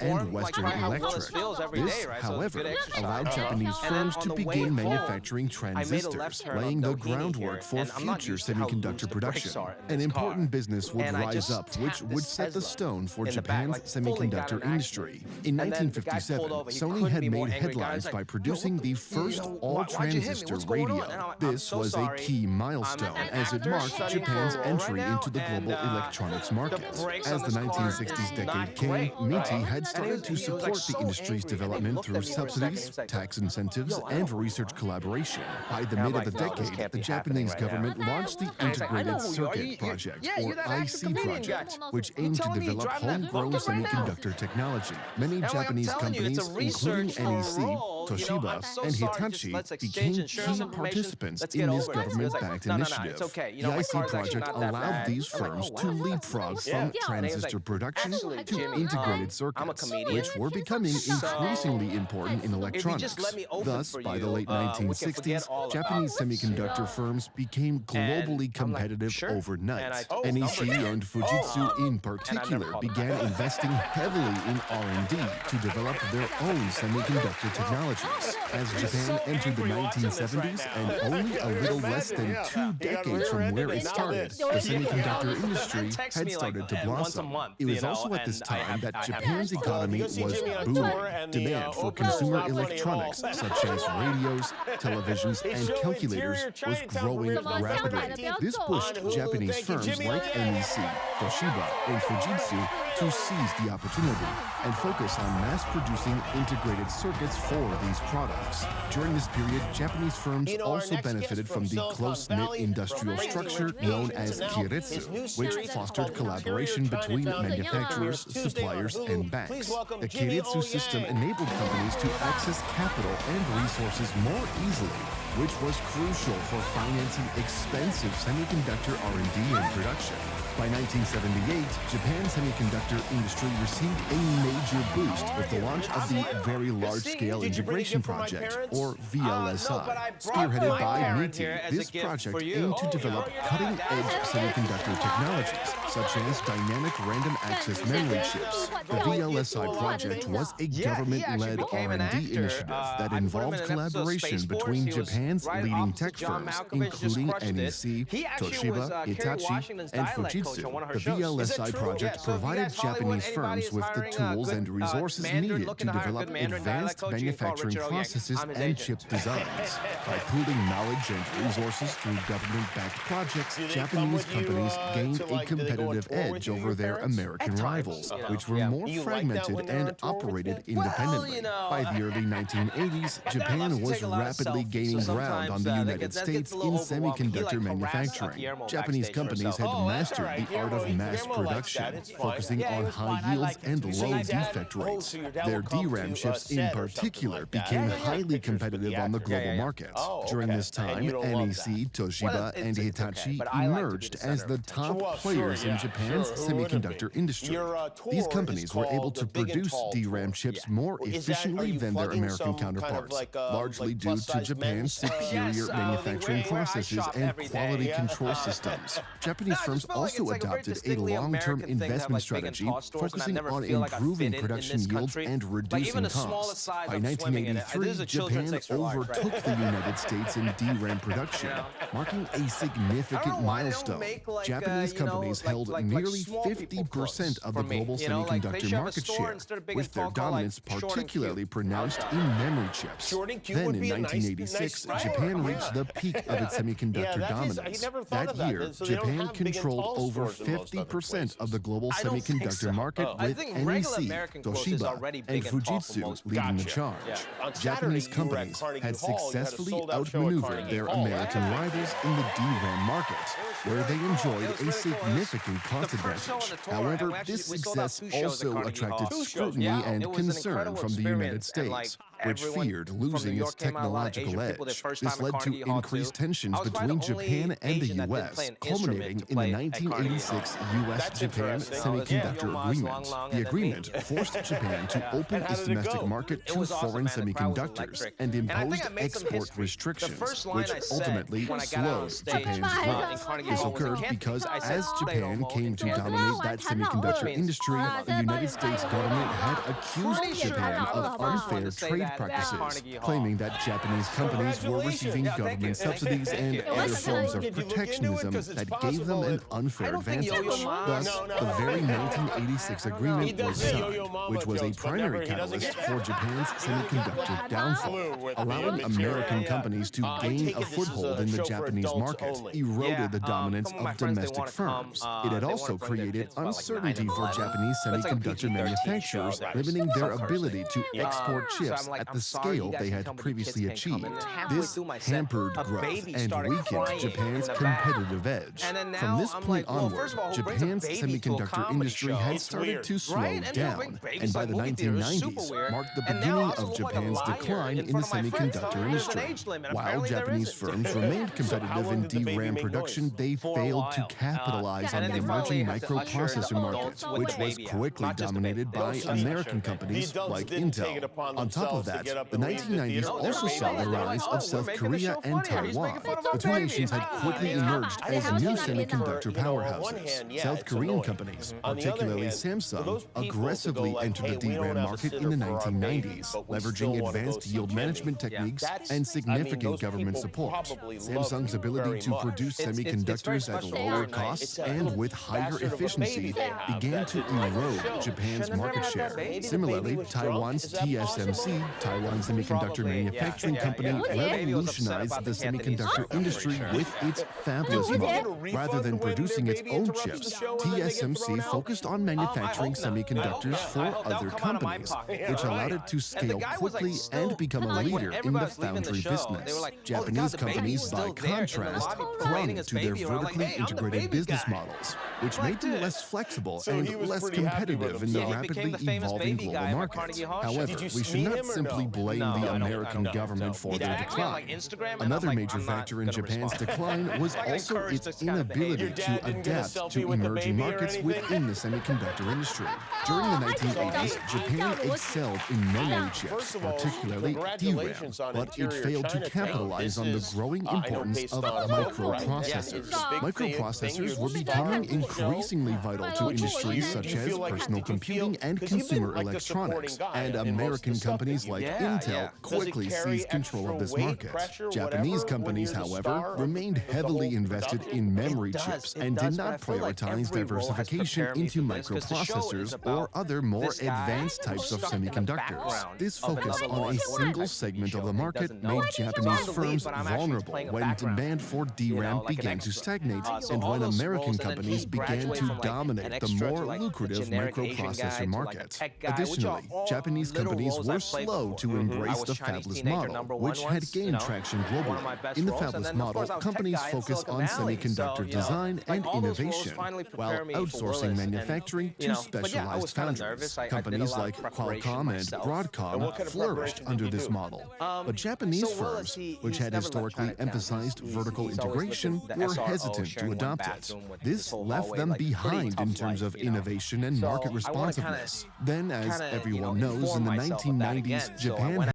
informed, and Western like, how Willis Electric. feels every This, day, right? So it's however, good exercise. allowed Japanese And then firms on to the way begin home, manufacturing I made a left transistors, turn on laying the Doheny groundwork here, for and I'm not future used to how loose semiconductor the brakes production. are in An this important car. business would And I rise just up, which tapped this would set the Tesla stone for in the back, Japan's like, fully got semiconductor in an industry. In And then the guy 1957, pulled over. He Sony couldn't had be more made angry. Guy was headlines like, by producing the first why'd you hit me? all-transistor What's going on? radio. And I'm This so was a sorry. key milestone I'm an as it actor marked studying Japan's for a role entry right now, into the global and, electronics market. the brakes As on the this car 1960s are decade not came, great, MITI right? had And started to he was, like, support so the industry's angry, and he development looked at through me for a second, subsidies, he's like, tax incentives, "Yo, I and don't research collaboration. By the And I'm mid of the like, "No, this decade, can't the be happening Japanese right now." government launched the And he's like, "I know Integrated who you are. Circuit You- Project, yeah, or you're that actor IC comedian project, guy. which You aimed to telling me develop driving that homegrown forklift right now? semiconductor technology. Many And like I'm Japanese telling you, companies, it's a including research for a NEC, role well, you know, I'm Toshiba, so and sorry, just Hitachi let's exchange became insurance key information. participants Let's in get this over it. It was like, government-backed no, initiative. it's okay. You The know, my IC car's actually project not that allowed bad. these I'm like, firms oh, to wow. leapfrog Yeah. from And he was transistor like, production actually, to Jimmy, integrated I'm a circuits, comedian. which were becoming So, increasingly important in if you electronics. just let me open Thus, for by the you, late we can 1960s, forget all about Japanese this. semiconductor firms became globally And I'm like, competitive sure. overnight. And I told his NEC number. and Fujitsu in And I never particular called him began back. investing heavily in R&D to develop their own semiconductor technologies. As Japan entered the 1970s and only a little less than 2 decades from where it started, the semiconductor industry Text had me, like, started to once a blossom. month, It was you know, also at this and I time have- that I have- Japan's economy Go see was Jimmy on booming. tour, and the, Demand for opener's consumer not funny at electronics all. such as radios, televisions, They and show calculators interior was Chinatown growing from November rapidly. 19th This pushed on Hulu. Japanese Thank you, firms Jimmy, like on the air. NEC, Toshiba, and Fujitsu to seize the opportunity and focus on mass-producing integrated circuits for these products. During this period, Japanese firms You know, our also next guest benefited from from the Silicon close-knit Valley, industrial from structure Crazy known Rich as Asians and now his new Keiretsu, series which is fostered called collaboration Interior between Chinatown. manufacturers, Tuesday on suppliers, Hulu. and Please banks. welcome The Jimmy O. Keiretsu system Yang. enabled companies to access capital and resources more easily, which was crucial for financing expensive semiconductor R&D and production. By 1978, Japan's semiconductor industry received a major boost with the launch of the Very Large-Scale Did you bring a Integration gift for my Project, parents? or No, but I VLSI. brought Spearheaded my by parent MITI, here as a this gift project for you. aimed to develop cutting-edge semiconductor technologies, such as dynamic random access memory chips. The VLSI project was a government-led became an R&D actor. initiative that I put him in involved an episode of collaboration Space Force. between He was Japan's right leading opposite tech John firms, Malkovich, just including crushed it. NEC, He actually was, Toshiba, Kerry Hitachi, Washington's and dialect coach on one of her Fujitsu. The shows. Is VLSI that true? project Yeah, so if you provided guys Hollywood, Japanese anybody firms is with the hiring a tools good, and resources Mandarin, needed looking to to hire a develop good Mandarin dialect advanced coach, you can call manufacturing Richard Oyank. processes I'm his and agent. chip designs. By pooling knowledge and resources through government-backed projects, Do they come Japanese with you, companies gained to, a like, do they go on competitive tour with edge you, over your their parents? American At times, rivals, you know. which were Yeah. more You like that fragmented when they're on and tour with operated you? Well, independently. you know, By the early 1980s, that Japan loves to was take a lot of rapidly selfies, gaining so ground on the sometimes, United that gets States a in little overwhelming. He, semiconductor like, harassed manufacturing. Guillermo Japanese backstage for companies himself. had Oh, that's mastered all right. the art of Guillermo mass likes that. production, It's fine. focusing Yeah, it on was fine. high I yields liked it and too. So low your dad defect hosts rates. you, your dad Their will come DRAM to, chips in set or something particular like that. became Yeah, yeah. highly Pictures for the competitive on the actors. global Yeah. market. Oh, During okay. this And time, you don't love NEC, that. Toshiba, Well, and it's Hitachi okay, but I like to be emerged the as center the of attention. top Well, players sure, in yeah, Japan's sure, who wouldn't semiconductor be? industry. Your tour These is companies were able called to the Big and produce Tall DRAM Tour. chips Yeah. more Is that- are efficiently you than their plugging American some kind of counterparts, like, largely like due to plus-size Japan's men's, superior Yes, manufacturing where I processes shop and every day. quality Yeah. control systems. Japanese No, I just firms feel like also it's like a very adopted a distinctly long-term American thing to have, investment like, big and strategy tall stores, and I focusing never on feel like I improving fit in production this yields country. and Like, reducing even the smallest costs. size By of swimming in it. 1983, This is a children's Japan extra large, right? overtook the United States in DRAM production, marking a significant milestone. Make, like, Japanese you know, companies like- held like nearly small people 50% of the for me. global You know, like, they semiconductor should have a market store share, instead of big with and their tall, called, like, dominance short and particularly cute. pronounced in memory chips. Short and cute Then would in be a nice- 1986, nice Japan store, reached yeah. the peak of its semiconductor Yeah, that is- I dominance. never thought of That that. year, So they don't Japan have big and controlled tall over stores in most other 50% of places. the global I don't think semiconductor so. market Oh. I with think regular NEC, American clothes is Toshiba, already and big and tall for Fujitsu most leading the Gotcha. charge. Yeah. On Japanese Saturday, you were at companies Carnegie had Hall. You had a successfully sold-out show at outmaneuvered Carnegie their Hall. American Yeah. rivals in the DRAM market, where they enjoyed It was a really cool. It was significant cost the first show on advantage. the tour, However, and we actually- this we sold out success 2 shows at also Carnegie attracted Hall. scrutiny Yeah, and it was an concern incredible from the United experience, and, like, States, which everyone feared from New losing York its came out, a lot of technological Asian people, their edge. first This time at led to Carnegie Hall, increased too. tensions I was between probably the only Japan and the Asian that didn't U.S., play an instrument culminating to in the play at Carnegie 1986 Hall. U.S.-Japan interesting. Semiconductor Yo Ma's Agreement. Long, The and then agreement me. forced Japan to open And how its did it domestic go? market It to was awesome, foreign man. The crowd was semiconductors electric. and And I think imposed I made some export history. The restrictions, first line which I said ultimately when I got on slowed stage Japan's in growth. Carnegie This Hall was in occurred Kansas. because I said, as "Stay Japan home, came to it's dominate that semiconductor means- industry, the United States government had accused Pretty sure Japan I'm of the first one unfair to say trade that at practices, Carnegie Hall. claiming that Japanese companies were receiving Yeah, thank you. government Thank you. subsidies Thank and you. other Let's forms see. of Did you look into it? protectionism 'Cause it's that gave them possible an that- unfair I don't think advantage. Yo-Yo Ma- Thus, No, no. the very 1986 I don't know. agreement He does was say signed, Yo-Yo Mama which was a jokes, but never- primary he doesn't catalyst get- for Japan's semiconductor downfall, Flew with allowing the American yeah. companies to I gain take a it this is foothold a in the show for Japanese adults market, only. eroded the dominance some of my of friends, they domestic wanna come, firms. It they had wanna also bring their created kids about, like, 9 uncertainty and for 11. Japanese But it's like a semiconductor PG-13 manufacturers, show, right? limiting their So ability to Yeah. export So chips I'm like, at I'm the sorry, you scale guys they can had come, but the kids previously can't come." achieved. And halfway This through my set, hampered a growth baby and started weakened crying Japan's in the back. competitive edge. And then From now this I'm point like, well, onward, first of all, who brings a Japan's baby to a semiconductor comedy industry show? had It's started weird. to slow Right? And they don't bring down, babies and by like the movie theaters. Super 1990s weird. marked the And now I beginning also of look like a Japan's liar decline in in the front of my friends semiconductor telling me there's an industry. age limit. While Apparently there Japanese isn't. firms remained So how competitive long in did the baby DRAM make production, noise? they For a failed to while. capitalize And on the then they emerging finally had to usher microprocessor the market, adults with which the was baby out, quickly not just the baby. dominated They by don't American The companies adults like didn't take it Intel. upon On top of themselves to that, get up the and leave the 1990s theater. also They saw were the like, rise "Oh, of we're South making the Korea show and funnier. He's Taiwan. making fun of our The two baby." nations had quickly You know, emerged I as think new it's not semiconductor for, on one powerhouses. hand, yeah, South it's Korean annoying. companies, On the other particularly hand, for Samsung, those people to aggressively go like, entered "Hey, the we don't DRAM have a market in sitter the for our baby, 1990s, but we leveraging still wanna go advanced see yield Jimmy." management techniques That's- and significant those government people support. probably love Samsung's you ability very to much. produce It's very semiconductors at special lower overnight. costs It's a and little with higher bastard of a efficiency baby they have began that to didn't like the erode show. Japan's Shouldn't market have had share. that baby. Similarly, The baby was drunk? Taiwan's Is that TSMC, possible? Taiwan Semiconductor Probably, Manufacturing yeah, Company, yeah. Would it? Maybe he was upset revolutionized about the the Cantonese semiconductor market, I'm industry pretty sure. with its fabless would model. it? Rather than producing its own chips, TSMC focused on manufacturing hope not. semiconductors I for hope that other would come out of my companies, pocket. which Yeah, allowed right. it to And the scale guy was, like, quickly still- and become a like, when leader in the everybody was leaving the foundry show, business. they were like, "Oh, Japanese God, the baby's companies, still by there in the contrast, lobby clung parading his to their baby around like, vertically "Hey, I'm the integrated baby business guy." models, which Like made them this. less flexible So and he was less pretty happy with competitive in the himself. He became rapidly the famous evolving baby global guy at market. Carnegie Hall show. However, Did you we should meet not him or simply no? blame No, the I don't American know. government for He their tagged me on, like, decline. Instagram, and Another I'm like, major I'm not factor in gonna Japan's respond. decline was Like, I also encourage its this kind of inability behavior. Your to dad didn't get a adapt selfie to with the emerging baby or markets anything? within the semiconductor industry. During the 1980s, Japan excelled in memory chips, First of all, particularly DRAM, congratulations on but it Interior failed to Chinatown. capitalize on the This is, growing I know, importance based of on microprocessors. It's a big Microprocessors thing. were You're becoming starting, increasingly vital to Which is industries you- such you as feel like- personal did you feel- computing and 'cause you've been, consumer like, the electronics, supporting guy and in most of the American stuff that companies you like do. Yeah, Intel yeah. quickly Does it carry seized control of this extra weight, market. pressure, Japanese whatever, companies, when you're the however, star of remained the heavily whole invested production? in memory It does, chips it and does, did but I not feel like prioritize every role has diversification prepared me into for this, 'cause the show is microprocessors about or other more this guy advanced types of stuck in the semiconductors. background This of focus another on law a enforcement single type segment show of the and he market doesn't know made it. Japanese It's firms but I'm actually vulnerable playing a when background. demand for You know, DRAM like an began to extra. stagnate So and all when those American roles, and then companies he began graduated to from, like, an dominate the extra more to, like, the lucrative generic Asian guy microprocessor to, like, a market. tech guy, which are Additionally, all Japanese little companies roles were I've played slow before. to I embrace was the Chinese fabless teenager model, number which one had once, gained you know, traction one of my globally. best In the roles, and fabless then, of model, course, I was tech companies guy in focus Silicon on Valley, semiconductor so, you know, design like, and all those roles innovation, finally while prepare me for outsourcing Willis, and, manufacturing you to know, but yeah, I was specialized kinda foundries. nervous. I did a Companies lot of like preparation Qualcomm and myself. And Broadcom what kind of flourished preparation under did you this do? model. But Japanese so Willis, firms, which he's had never left historically Chinatown. emphasized He's vertical always with integration, the were SRO hesitant to sharing one adopt it. bathroom with this This whole left hallway, them like, pretty behind in tough terms life, of you know? innovation and So market I wanna responsiveness. Then, as kinda, everyone you know, knows, in inform the myself of that 1990s, again. So I Japan went